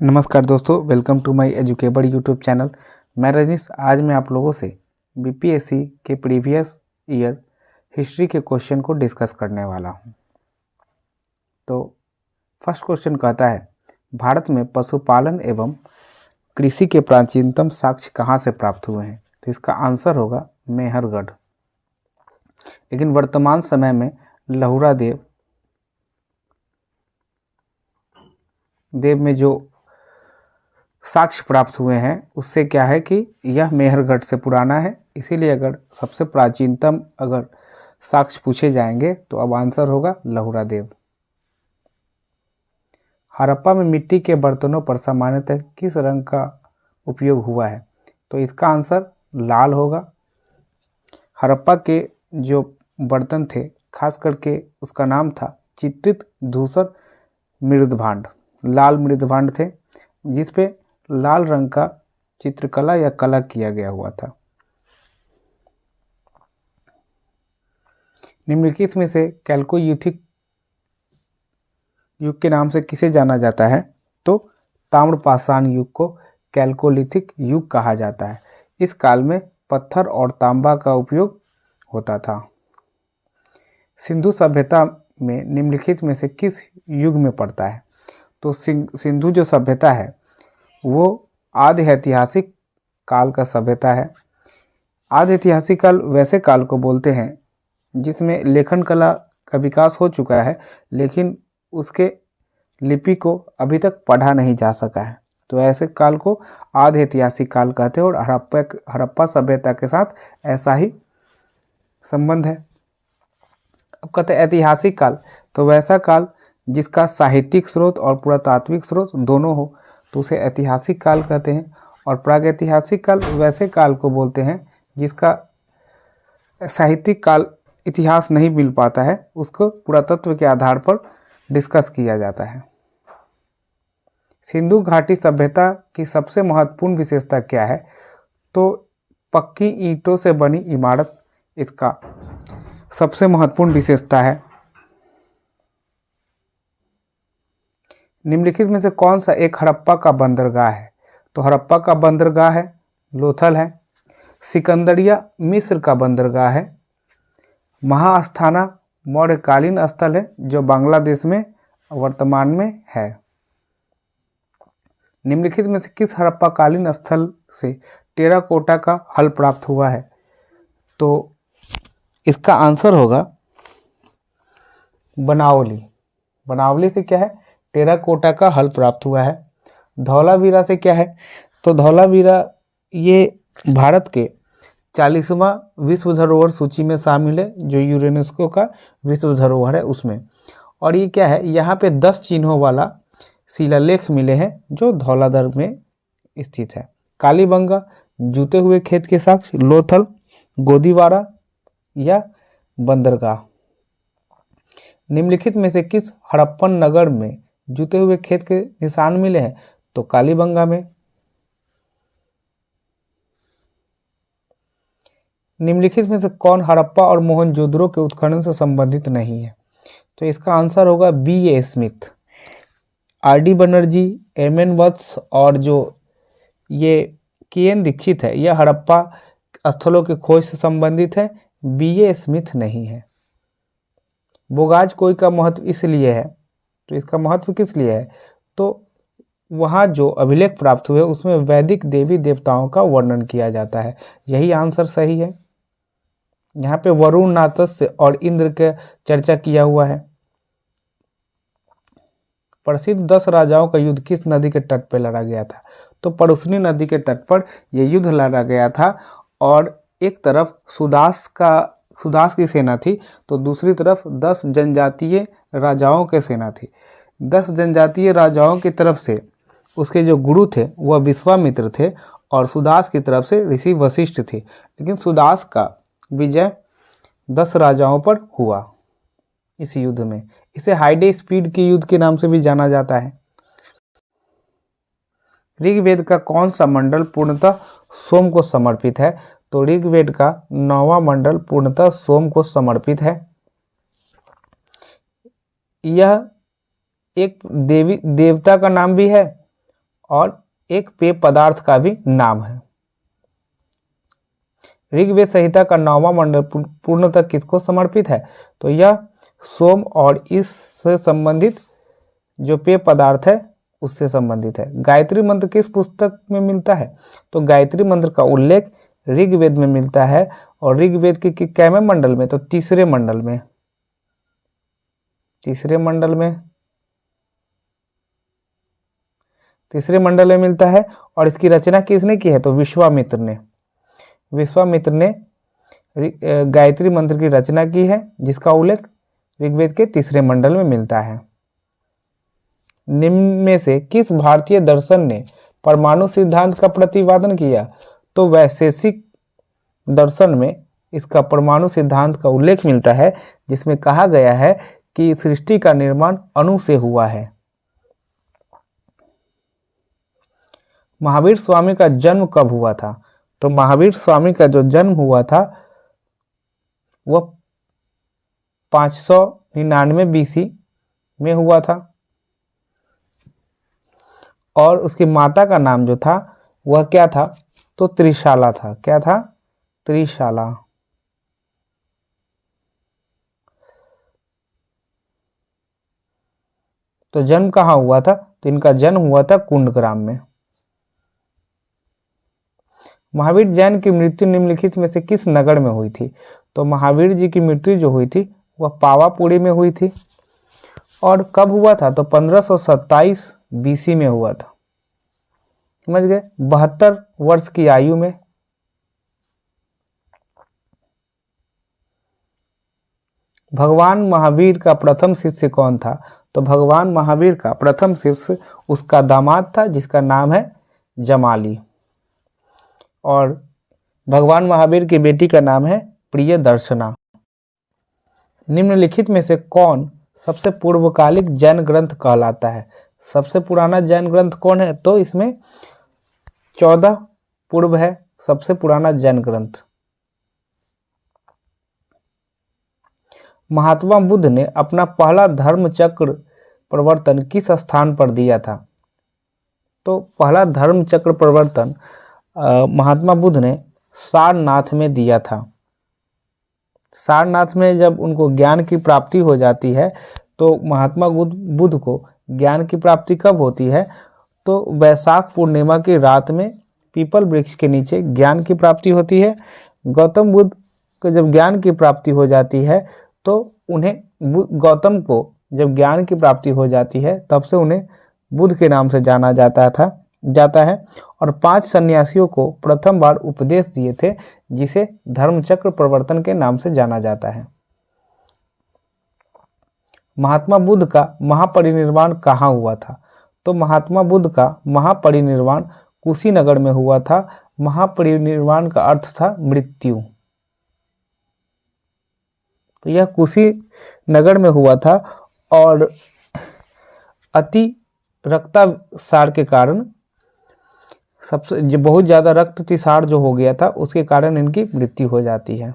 नमस्कार दोस्तों, welcome to my educable YouTube channel. मैं रजनीश। आज मैं आप लोगों से बीपीएससी के प्रीवियस ईयर हिस्ट्री के क्वेश्चन को डिस्कस करने वाला हूं। तो फर्स्ट क्वेश्चन कहता है, भारत में पशुपालन एवं कृषि के प्राचीनतम साक्ष्य कहाँ से प्राप्त हुए हैं? तो इसका आंसर होगा मेहरगढ़। लेकिन वर्तमान समय में लहुरा देव में जो साक्ष्य प्राप्त हुए हैं उससे क्या है कि यह मेहरगढ़ से पुराना है। इसीलिए अगर सबसे प्राचीनतम अगर साक्ष्य पूछे जाएंगे तो अब आंसर होगा लहुरा देव। हड़प्पा में मिट्टी के बर्तनों पर सामान्यतः किस रंग का उपयोग हुआ है? तो इसका आंसर लाल होगा। हड़प्पा के जो बर्तन थे, खास करके उसका नाम था चित्रित धूसर मृदभांड, लाल मृदभांड थे जिस पे लाल रंग का चित्रकला या कला किया गया हुआ था। निम्नलिखित में से कैल्कोलिथिक युग के नाम से किसे जाना जाता है? तो ताम्रपाषाण युग को कैल्कोलिथिक युग कहा जाता है। इस काल में पत्थर और तांबा का उपयोग होता था। सिंधु सभ्यता में निम्नलिखित में से किस युग में पड़ता है? तो सिंधु जो सभ्यता है वो आदि ऐतिहासिक काल का सभ्यता है। आदि ऐतिहासिक काल वैसे काल को बोलते हैं जिसमें लेखन कला का विकास हो चुका है लेकिन उसके लिपि को अभी तक पढ़ा नहीं जा सका है, तो ऐसे काल को आदि ऐतिहासिक काल कहते हैं। और हड़प्पा सभ्यता के साथ ऐसा ही संबंध है। अब कहते हैं ऐतिहासिक काल, तो वैसा काल जिसका साहित्यिक स्रोत और पुरातात्विक स्रोत दोनों हो तो उसे ऐतिहासिक काल कहते हैं। और प्रागैतिहासिक काल वैसे काल को बोलते हैं जिसका साहित्यिक काल इतिहास नहीं मिल पाता है, उसको पुरातत्व के आधार पर डिस्कस किया जाता है। सिंधु घाटी सभ्यता की सबसे महत्वपूर्ण विशेषता क्या है? तो पक्की ईंटों से बनी इमारत इसका सबसे महत्वपूर्ण विशेषता है। निम्नलिखित में से कौन सा एक हड़प्पा का बंदरगाह है? तो हड़प्पा का बंदरगाह है लोथल है। सिकंदरिया मिस्र का बंदरगाह है। महास्थाना मौर्यकालीन स्थल है जो बांग्लादेश में वर्तमान में है। निम्नलिखित में से किस हड़प्पाकालीन स्थल से टेराकोटा का हल प्राप्त हुआ है? तो इसका आंसर होगा बनावली। बनावली से क्या है? टेराकोटा का हल प्राप्त हुआ है। धौलावीरा से क्या है? तो धौलावीरा ये भारत के 40वां विश्व धरोहर सूची में शामिल है, जो यूनेस्को का विश्व धरोहर है उसमें। और ये क्या है? यहाँ पे 10 चिन्हों वाला शिलालेख मिले हैं जो धौलाधर में स्थित है। कालीबंगा, जूते हुए खेत के साक्ष्य, लोथल, गोदीवारा या बंदरगाह। निम्नलिखित में से किस हड़प्पन नगर में जूते हुए खेत के निशान मिले हैं? तो कालीबंगा में। निम्नलिखित में से कौन हड़प्पा और मोहनजोदड़ो के उत्खनन से संबंधित नहीं है? तो इसका आंसर होगा B.A. Smith. R.D. Banerjee, M.N. वत्स और जो ये K.N. दीक्षित है यह हड़प्पा स्थलों की खोज से संबंधित है। B.A. स्मिथ नहीं है। बोगाज कोई का महत्व इसलिए है, तो इसका महत्व किस लिए है? तो वहाँ जो अभिलेख प्राप्त हुए उसमें वैदिक देवी देवताओं का वर्णन किया जाता है। यही आंसर सही है। यहाँ पे वरुण, नातस्य और इंद्र का चर्चा किया हुआ है। प्रसिद्ध 10 राजाओं का युद्ध किस नदी के तट पर लड़ा गया था? तो परुसनी नदी के तट पर यह युद्ध लड़ा गया था। और एक तरफ सुदास की सेना थी तो दूसरी तरफ 10 जनजातीय राजाओं की सेना थी। 10 जनजातीय राजाओं की तरफ से उसके जो गुरु थे वह विश्वामित्र थे और सुदास की तरफ से ऋषि वशिष्ठ थे। लेकिन सुदास का विजय 10 राजाओं पर हुआ इस युद्ध में। इसे हाईडे स्पीड के युद्ध के नाम से भी जाना जाता है। ऋग्वेद का कौन सा मंडल पूर्णतः सोम को समर्पित है? तो ऋग्वेद का 9वां मंडल पूर्णतः सोम को समर्पित है। यह एक देवता का नाम भी है और एक पेय पदार्थ का भी नाम है। ऋग्वेद संहिता का 9वां मंडल पूर्णतः किसको समर्पित है? तो यह सोम और इससे संबंधित जो पेय पदार्थ है उससे संबंधित है। गायत्री मंत्र किस पुस्तक में मिलता है? तो गायत्री मंत्र का उल्लेख ऋग्वेद में मिलता है और ऋग्वेद के कैवें मंडल में? तो तीसरे मंडल में। तीसरे मंडल में मिलता है। और इसकी रचना किसने की है? तो विश्वामित्र ने। विश्वामित्र ने गायत्री मंत्र की रचना की है, जिसका उल्लेख ऋग्वेद के तीसरे मंडल में मिलता है। निम्न में से किस भारतीय दर्शन ने परमाणु सिद्धांत का प्रतिपादन किया? तो वैशेषिक दर्शन में इसका परमाणु सिद्धांत का उल्लेख मिलता है, जिसमें कहा गया है कि सृष्टि का निर्माण अणु से हुआ है। महावीर स्वामी का जन्म कब हुआ था? तो महावीर स्वामी का जो जन्म हुआ था वह 599 BC में हुआ था और उसकी माता का नाम जो था वह क्या था? तो त्रिशाला था। क्या था? त्रिशाला। तो जन्म कहाँ हुआ था? तो इनका जन्म हुआ था कुंडग्राम में। महावीर जैन की मृत्यु निम्नलिखित में से किस नगर में हुई थी? तो महावीर जी की मृत्यु जो हुई थी वह पावापुरी में हुई थी। और कब हुआ था? तो 1527 BC में हुआ था। समझ गए? 72 वर्ष की आयु में। भगवान महावीर का प्रथम शिष्य कौन था? तो भगवान महावीर का प्रथम शिष्य उसका दामाद था, जिसका नाम है जमाली। और भगवान महावीर की बेटी का नाम है प्रियदर्शना। निम्नलिखित में से कौन सबसे पूर्वकालिक जैन ग्रंथ कहलाता है? सबसे पुराना जैन ग्रंथ कौन है? तो इसमें 14 पूर्व है सबसे पुराना जैन ग्रंथ। महात्मा बुद्ध ने अपना पहला धर्म चक्र प्रवर्तन किस स्थान पर दिया था? तो पहला धर्म चक्र प्रवर्तन महात्मा बुद्ध ने सारनाथ में दिया था। सारनाथ में जब उनको ज्ञान की प्राप्ति हो जाती है तो महात्मा बुद्ध को ज्ञान की प्राप्ति कब होती है? तो वैशाख पूर्णिमा की रात में पीपल वृक्ष के नीचे ज्ञान की प्राप्ति होती है। गौतम बुद्ध को जब ज्ञान की प्राप्ति हो जाती है तो उन्हें गौतम को जब ज्ञान की प्राप्ति हो जाती है तब से उन्हें बुद्ध के नाम से जाना जाता है और 5 सन्यासियों को प्रथम बार उपदेश दिए थे, जिसे धर्मचक्र प्रवर्तन के नाम से जाना जाता है। महात्मा बुद्ध का महापरिनिर्वाण कहाँ हुआ था? तो महात्मा बुद्ध का महापरिनिर्वाण कुशीनगर में हुआ था। महापरिनिर्वाण का अर्थ था मृत्यु। तो यह कुशीनगर में हुआ था और अति रक्तसार के कारण सबसे बहुत ज़्यादा रक्ततिसार जो हो गया था उसके कारण इनकी मृत्यु हो जाती है।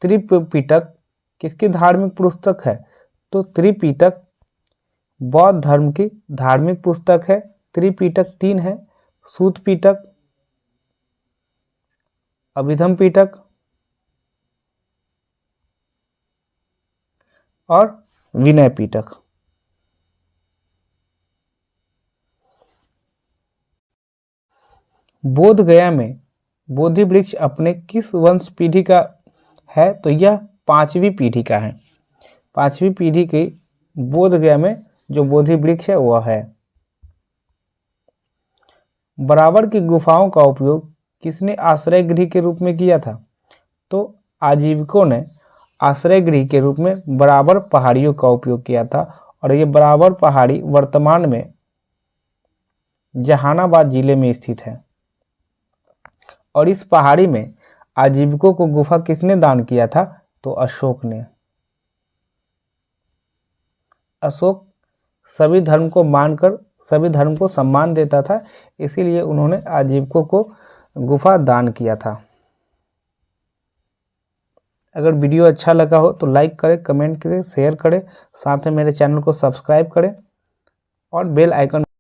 त्रिपिटक किसकी धार्मिक पुस्तक है? तो त्रिपिटक बौद्ध धर्म की धार्मिक पुस्तक है। त्रिपिटक 3 है: सूत पिटक, अभिधम पिटक और विनय पिटक। बोध गया में बोधि वृक्ष अपने किस वंश पीढ़ी का है? तो यह 5वीं पीढ़ी का है। 5वीं पीढ़ी की बोध गया में जो बोधि वृक्ष है वह है। बराबर की गुफाओं का उपयोग किसने आश्रय गृह के रूप में किया था? तो आजीविकों ने आश्रय गृह के रूप में बराबर पहाड़ियों का उपयोग किया था और ये बराबर पहाड़ी वर्तमान में जहानाबाद जिले में स्थित है। और इस पहाड़ी में आजीविकों को गुफा किसने दान किया था? तो अशोक ने। अशोक सभी धर्म को मानकर सभी धर्म को सम्मान देता था, इसीलिए उन्होंने आजीविकों को गुफा दान किया था। अगर वीडियो अच्छा लगा हो तो लाइक करें, कमेंट करें, शेयर करें, साथ में मेरे चैनल को सब्सक्राइब करें और बेल आइकन